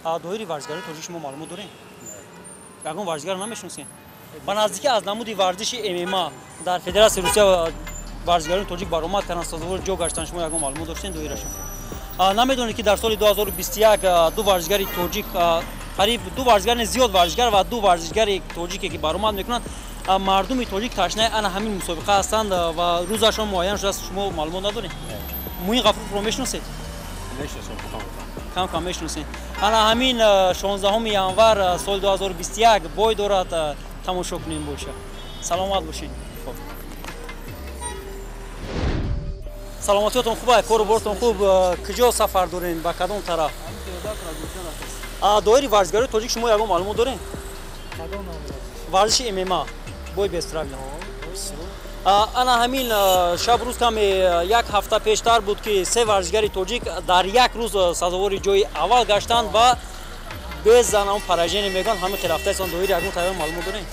доири варзишгари тоҷик шумо маълумот доред? Ягон варзишгар намешиносед? ба наздикӣ аз намуди варзиши ММА дар Федератсияи Русия варзишгарони тоҷик баромад карданд, сазовори ҷо гаштанд. Шумо ягон маълумот доштед доираашон? Намедонед ки дар соли 2021 ду варзишгари тоҷик қариб ду варзишгари зиёд варзишгар ва ду варзишгари тоҷике ки баромад мекунанд мардуми тоҷик ташнаи ана ҳамин мусобиқа ҳастанд ва рӯзашон муайян шудааст. Шумо маълумот надоред? Муин Ғафуровро мешиносед? Кам мешиносед. ана ҳамин 16 январ соли 2021 бой дорад. Тамошо кунем боша. Саломат бошед. саломатиётон хуб ай? Кору бортон хуб? Куҷо сафар доред? Ба кадом тараф? доири варзишгарои тоҷик шумо ягон маълумот доред? варзиши ММА бой бестравия. ана ҳамин шаб рӯз каме як ҳафта пештар буд ки се варзишгари тоҷик дар як рӯз сазовори ҷои аввал гаштанд ва без занам поражение мегӯянд. ҳамин хилафтаесон доири ягон таъйон маълумот доред?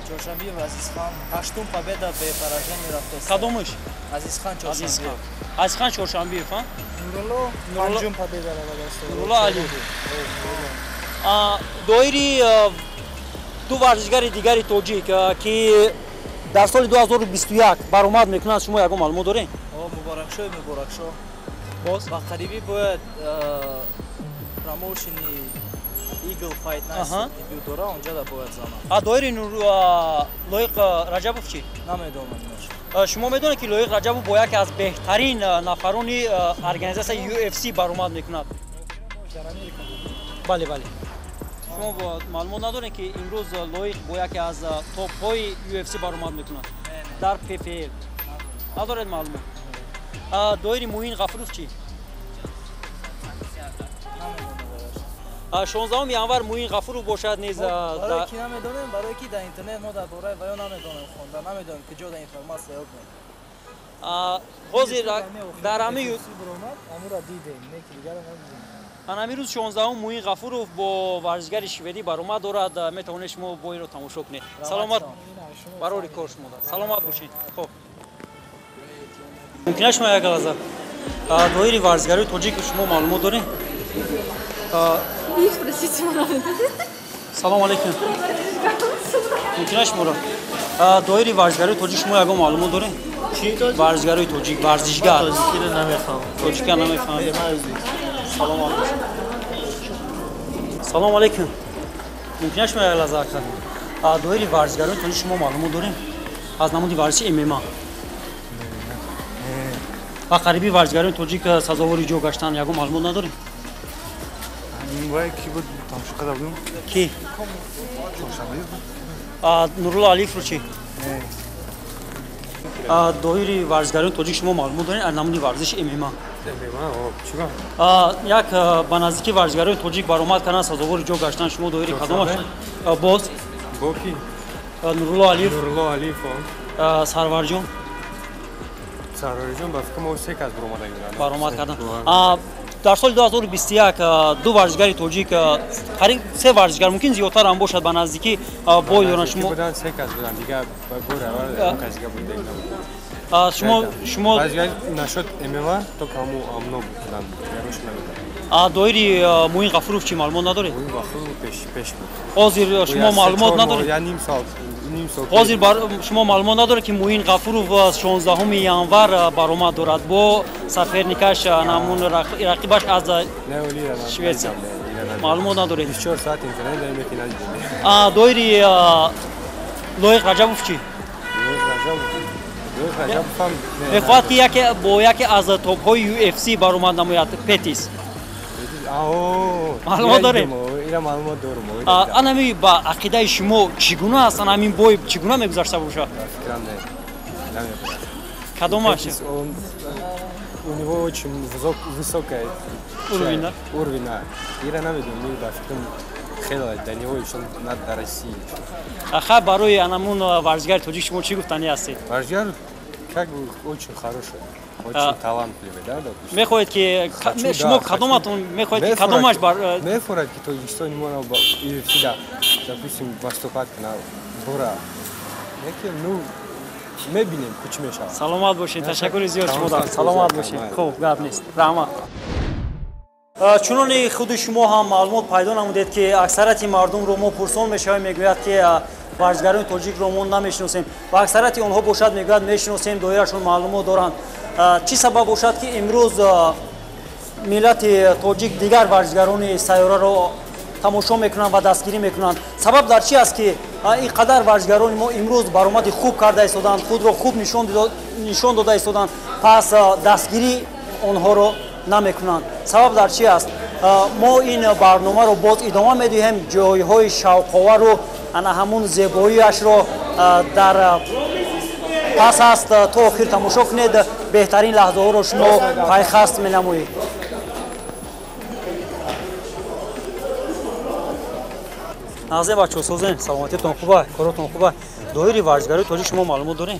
чоршанбе Азизхан ҳаштум победа бе поражение рафтаст. Кадомаш? Азизхан Чоршанбеев, а? панҷум победа рафтаст. Нурулло Алиев. доири ду варзишгари дигари тоҷик ки дар соли 2021 баромад мекунанд, шумо ягон маълумот доред? муборакшо боз ба қарибӣ бояд промоушени Eagle Fight Night дебют дора, онҷа да бояд занад. доири Лоиқ Раҷабов чӣ? Намедонам. шумо медонед ки Лоиқ Раҷабов бо яке аз беҳтарин нафарони организасияи UFC баромад мекунад? бале. шумо маълумот надоред ки имрӯз Лоиқ бо яке аз топҳои UFC баромад мекунад дар PFL? надоред маълумот? доири Муин Ғафуров чӣ? 16 январ Муин Ғафуров бошад низ. барои ки намедонем, барои ки дар интернет мо дар бораи ваё намедонем хонда, намедонем куҷо дар информация ёб мекунем. ҳозир дар ҳамин амура дидем, не ки дигара надидем. ҳамин рӯз 16 Муин Ғафуров бо варзишгари шведӣ баромад дорад. метавонед шумо бойро тамошо кунед. саломат барори кор шумо дорад. саломат бошед. хоб мумкин аст шумо як лаҳза доири варзишгарои тоҷик шумо маълумот доред? салом алейкум. мумкин аст шуморо доири варзишгарои тоҷик шумо ягон маълумот доред? варзишгарои тоҷик варзишгар тоҷика намефаҳмед. салом алейкум. мумкин аст шумо як лаҳза доири варзишгарои тоҷик шумо маълумот доред? аз намуди варзиши ММА ва қарибӣ варзишгарони тоҷик сазовори ҷо гаштанд, ягон маълумот надоред? ки? Нурулло Алиевро чӣ? доири варзишгарони тоҷик шумо маълумот доред аз намуди варзиши ММА? як ба наздикӣ варзишгарои тоҷик баромад карданд, сазовори ҷо гаштанд. шумо доири кадомаш? боз Нурулло Алиев, Сарварҷон баромад карданд. дар соли 2021 ду варзишгари тоҷик қариб се варзишгар мумкин зиёдтар ҳам бошад ба наздикӣ бой доранд. шумо доири Муин Ғафуров чӣ маълумот надоред? ҳозир шумо маълумот надоред? ҳозир шумо маълумот надоред ки Муин Ғафуров 16 январ баромад дорад бо саферникаш намун рақибаш аз Шветсия? маълумот надоред? доири Лоиқ Раҷабов чӣ? мехоҳад ки бо яке аз топҳои UFC баромад намояд, Петис? маълумот доред? анами ба ақидаи шумо чӣ гуна ҳастанд? ҳамин бой чӣ гуна мегузашта бошад? кадомаш? У него очень высокая уровень. Ира намедонем, ба фикрам хеле до него еще надо до России. Аха барои анамун варзишгари тоҷик шумо чӣ гуфтанӣ ҳастед? Варзишгар как бы очень хороший, очень талантливый, да, допустим. мехоҳед ки шумо кадоматон мехоҳед ки кадомаш мефорад ки Тоҷикистон имона UFC, допустим, выступать на Бура. میبینیم کوچ میشود. سلامت باشین. تشکر زیاد شما دارم. سلامت سلامت باشین. باشین. خوب گپ نیست. رحمت. چون خود شما هم معلومات پیدا نمودید که اکثریت مردم رو ما پرسان میشه میگوید که ورزشکاران تاجیک رو ما نمیشناسیم و اکثریت اونها باشد میگوید میشناسیم دایرشون معلومات دارند. چی سبب باشد که امروز ملت تاجیک دیگر ورزشکاران سیاره رو تماشا میکنند و دستگیری میکنند؟ سبب در چی است که اینقدر ورزشکاران ما امروز برآمد خوب کرده ایستادند، خود رو خوب نشان داده ایستادند، پس دستگیری آنها رو نمیکنند؟ سبب در چی است؟ ما این برنامه رو باز ادامه میدیم، جایهای شوق‌آور رو همون زیباییش رو در پس است تا آخر تماشا کنید. بهترین لحظه ها رو شما پیخست می‌نمایید. نازه بچه‌ها سوزن سلامتیتون خوبه، کارتون خوبه. دایره ورزشکاری تاجیک شما معلومات دارین؟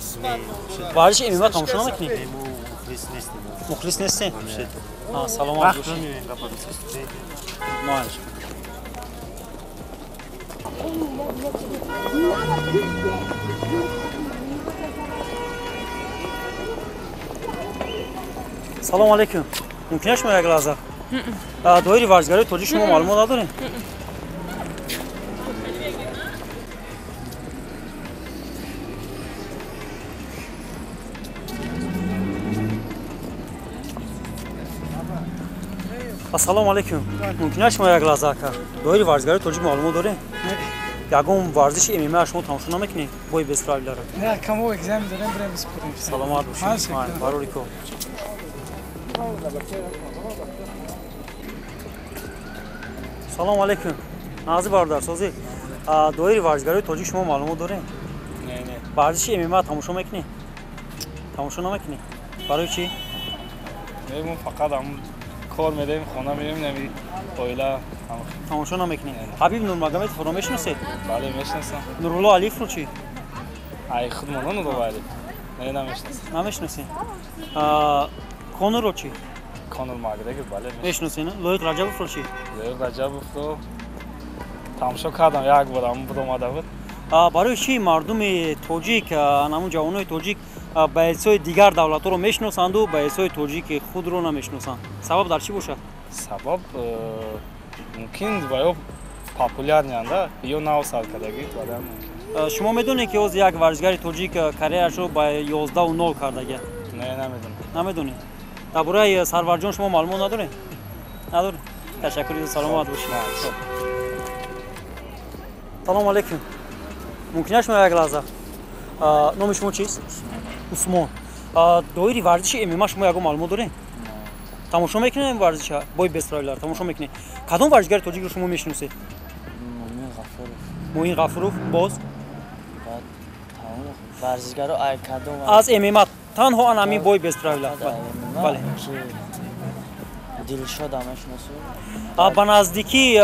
ورزش MMA تماشا نمی‌کنید؟ مخلص نیستین؟ سلامت باشین. ماشاءالله. سلام علیکم. ممکنه شما یک لحظه دایره ورزشکاری تاجیک شما معلومات ندارین؟ السلام علیکم. ممکنه شما یک لحظه دایره ورزشکاری تاجیک معلومات دارین؟ یگان ورزش MMA شما تماشا نمیکنین؟ بای بیست رای داره. نه کامو اگزم دارم بریم بسپریم. سلامت باشین. باروریکو. سلام علیکم. نازی باردار سازی. دایره ورزشکاری تاجیک شما معلومات دارین؟ نه. ورزش MMA تماشا میکنین؟ تماشا نمیکنین؟ برای چی؟ میگم فقط هم کار میدیم، خونه میریم، نمی اویلا تماشا نمیکنین؟ حبیب نورمگامد فرو میشناسید؟ بله میشناسم. نورالله علیف رو چی؟ ای خودمون رو ولی نه نمیشناسم. نمیشناسین؟ کانور رو چی؟ کانور ماگرگر بله میشناسین؟ لویق رجبوف رو چی؟ لویق رجبوف رو تماشا کردم یک بار، اما بود اومده بود. برای چی مردم تاجیک، همون جوانای تاجیک به حسای دیگر دولت‌ها رو میشناسند و به حسای تاجیک خود رو نمیشناسند؟ سبب در چی باشه؟ سبب ممکن باید پاپولار نینده یا نو سال کردگی ولی شما میدونید که از یک ورزشکار تاجیک کریرش رو به 11 و 0 کردگی؟ نه نمیدونم. نمیدونید؟ درباره سرور جان شما معلومات ندارین؟ ندارین؟ تشکر. سلامت باشید. سلام علیکم. ممکنه شما یک لحظه نام شما چیست؟ عثمان. دایره ورزش MMA شما یک معلومات دارین؟ تماشا میکنین ورزش بای بیست رایلر تماشا میکنین؟ کدام ورزشکار تاجیک رو شما میشناسید؟ موین غفوروف. باز ورزشکار کدام از MMA تنها همین بای بیست رایلر. بله. دلشاد هم میشناسید؟ به نزدیکی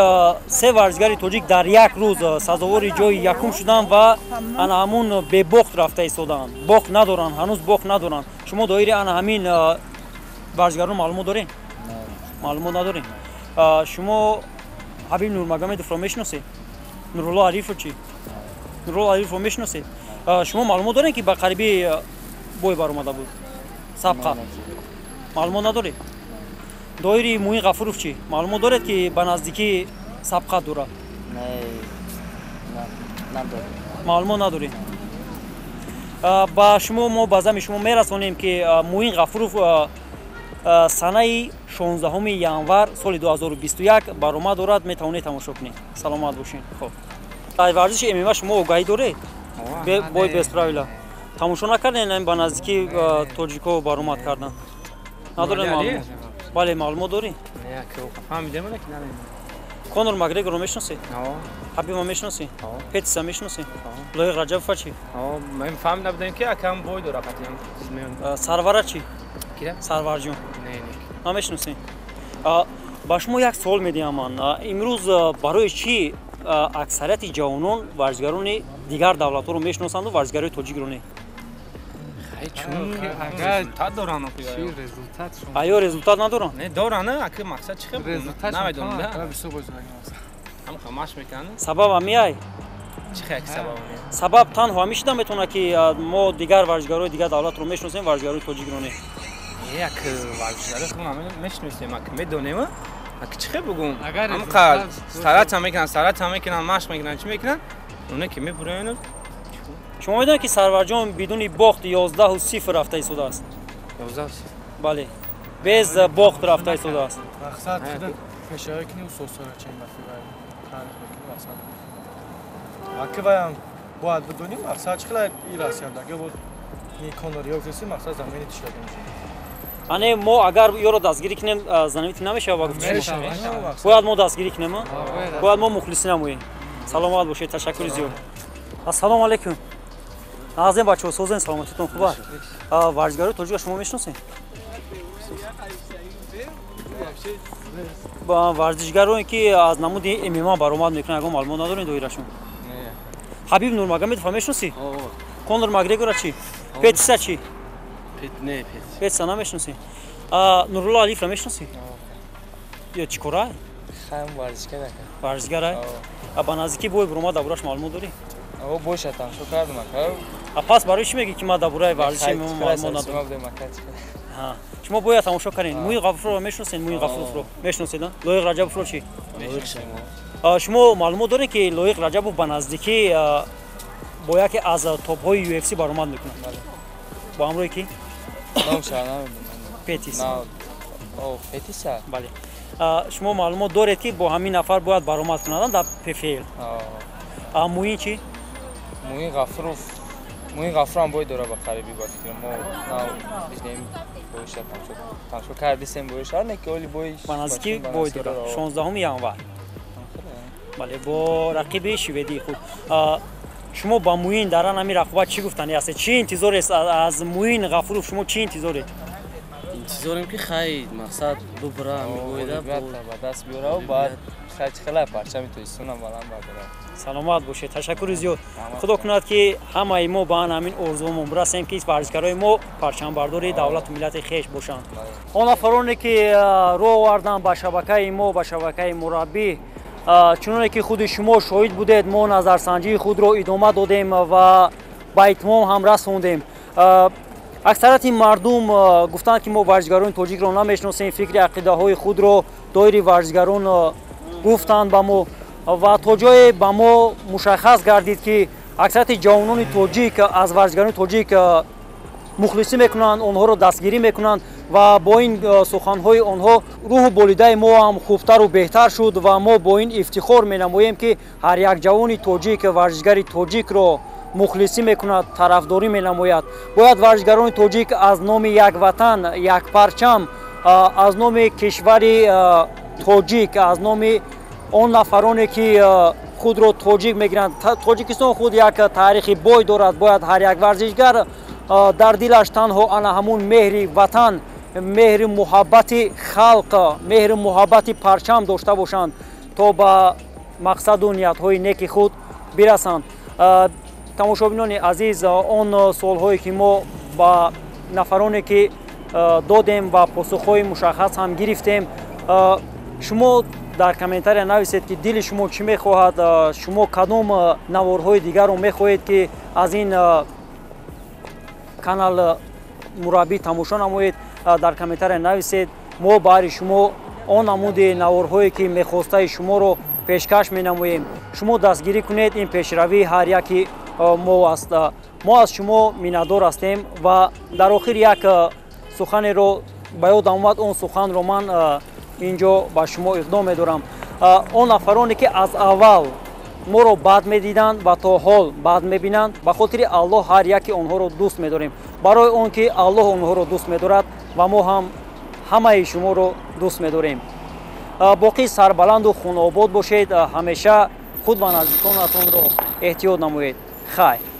3 ورزشکار تاجیک در یک روز سزاوار جای یکم شدن و همون به باخت رفته ایستادند. باخت ندارن، هنوز باخت ندارن. شما دایره همین ورزشکاران معلومات دارین؟ معلومات ندارین؟ شما حبیب نورمگامد رو میشناسید؟ نورالله علیف رو چی؟ نورالله علیف رو میشناسید؟ شما معلومات دارین که به قریبی بای برآمده بود؟ سابقه معلومات ندارید؟ دایره موین غفوروف چی؟ معلومات دارید که به نزدیکی سابقه داره؟ نه ندارم. معلومات ندارید؟ با شما ما بازم شما میرسونیم که موین غفوروف سنه 16 ینور سال 2021 برآمد دارد، میتونید تماشا کنید. سلامت باشین. خب ورزش MMA شما آگاهی دارید؟ بای بیست رایلر تماشا نکردین؟ به نزدیکی تاجیک‌ها برآمد کردن؟ ندارین معلومات؟ بله معلومات داری؟ نه که فهمیدم نه که نه. کانور ماگرگر رو میشناسی؟ حبیب رو میشناسی؟ پیتس هم میشناسی؟ لویق رجبوف چی؟ من فهم نبودم که اکم بای داره قطعا. سرور چی؟ کیه؟ سرور جون. نه نمیشناسی؟ با شما یک سوال میدیم من. امروز برای چی اکثریت جوانان ورزشکاران دیگر دولت‌ها رو میشناسند و ورزشکارای تاجیک رو نه؟ چون رزولتات دارن چی رزولتات شما؟ آیا رزولتات ندارن؟ نه دارن نه که مقصد چیه؟ رزولتات نمیدونم. نه بسو بازی هم خماش میکنن. سبب همیای چی خیلی سبب سبب تنها میشدم بتونه که ما دیگر ورزشکارای دیگر دولت رو میشناسیم ورزشکارای تاجیک رو نه یک ورزشکار خودم میشناسیم که میدونیم که چی بگم اگر هم قال سرعت هم میکنن مشق میکنن چی میکنن اونه که میبرن شما میدونید که سرورجان بدون باخت 11 و 0 رفته ایستاده است 11 بله bez باخت رفته ایستاده است مقصد شده فشاری کنی و سوسوره چین بفیبایی تعریف بکنی مقصد اگه بایم باید بدونیم مقصد چی خیلی ایراسیم اگه بود نیکانوری ها کسی مقصد زمینی تشکیل میشه ane ما اگر یو رو دستگیری کنیم زنیت نمیشه با گفت باید ما دستگیری کنیم باید ما مخلصی نموییم سلامت باشید تشکر زیاد السلام علیکم ناظرین بچه‌ها سوزن سلامتیتون خوبه ورزشکارای تاجیک شما میشناسین با ورزشکارایی که از نمود MMA برآمد میکنن اگه معلومات ندارین دویرشون حبیب نورمگомедov میشناسی کنور ماگرگور چی پتسا چی نه پتسا نمیشناسی نورالله علیف میشناسی یا چیکاره خام ورزشکار ورزشکاره با نزدیکی بوی برآمد دبورش معلومات داری او باشه تماشا کردم پس برای چی میگی که ما دبورای ورزشی معلومات ندارم شما باید تماشا کنین موی غفور رو میشناسین موی غفور رو میشناسید لایق رجب رو چی شما معلومات دارین که لایق رجب با نزدیکی با یکی از توپ های UFC برآمد میکنه با همراهی کی پتیس او پتیسا بله شما معلومات دارید که با همین نفر باید برآمد کنن در PFL موی چی موی غفور هم باید داره با قریبی باید کنم ما بجنیم بایش تماشا کردیم بایش هر نکی اولی بایش با نزدیکی باید داره 16 ینور بله با رقیب شوئدی خود شما با موین در نمی رقابت چی گفتنی است چی انتظار است از موین غفورов شما چی انتظارید انتظاریم که خیلی مقصد ببره میگویده با دست بیاره و بعد خیلی پرچمی توی سونم بالام برداره سلامت باشید تشکر زیاد خدا کند که همه ما با همین آرزومون برسیم که ورزشکارای ما پرچم برداری دولت و ملت خویش باشند آن نفرانی که رو آوردن به شبکه ما به شبکه مربی چنانه که خود شما شاهد بودید ما نظرسنجی خود رو ادامه دادیم و به اتمام هم رسوندیم اکثریت مردم گفتند که ما ورزشکاران تاجیک رو نمیشناسیم فکر عقیده های خود رو دایره ورزشکاران گفتند به ما و تا جای به ما مشخص گردید که اکثریت جوانان تاجیک از ورزشکاران تاجیک مخلصی میکنند آنها رو دستگیری میکنند و با این سخنهای آنها روح بولیده ما هم خوبتر و بهتر شد و ما با این افتخار مینماییم که هر یک جوان تاجیک ورزشکار تاجیک رو مخلصی میکند طرفداری مینماید باید ورزشکاران تاجیک از نام یک وطن یک پرچم از نام کشور تاجیک از نام آن نفرانی که خود را تاجیک میگیرند تاجیکستان خود یک تاریخی بای دارد باید هر یک ورزشکار در دلش تنها آن همون مهر وطن مهر محبت خلق مهر محبت پرچم داشته باشند تا به مقصد و نیت های نیک خود برسند تماشابینان عزیز آن سوالهایی که ما با نفرانی که دادیم و پاسخهای مشخص هم گرفتیم شما در کامنتار نویسید که دل شما چی میخواهد شما کدام نوارهای دیگر رو میخواهید که از این کانال مربی تماشا نمایید در کامنتار نویسید ما برای شما آن نمود نوارهایی که میخواسته شما رو پیشکش مینماییم شما دستگیری کنید این پیشروی هر یکی ما است ما از شما میندار هستیم و در آخر یک سخن رو به یاد آمد اون سخن رو من اینجا با شما اقدام می‌دارم اون نفرانی که از اول ما رو بد می‌دیدند و تا حال بد می‌بینند به خاطر الله هر یکی آنها رو دوست می‌داریم برای اون که الله آنها رو دوست می‌دارد و ما هم همه شما رو دوست می‌داریم باقی سربلند و خون آباد باشید همیشه خود و نزدیکانتون رو احتیاط نمایید خیر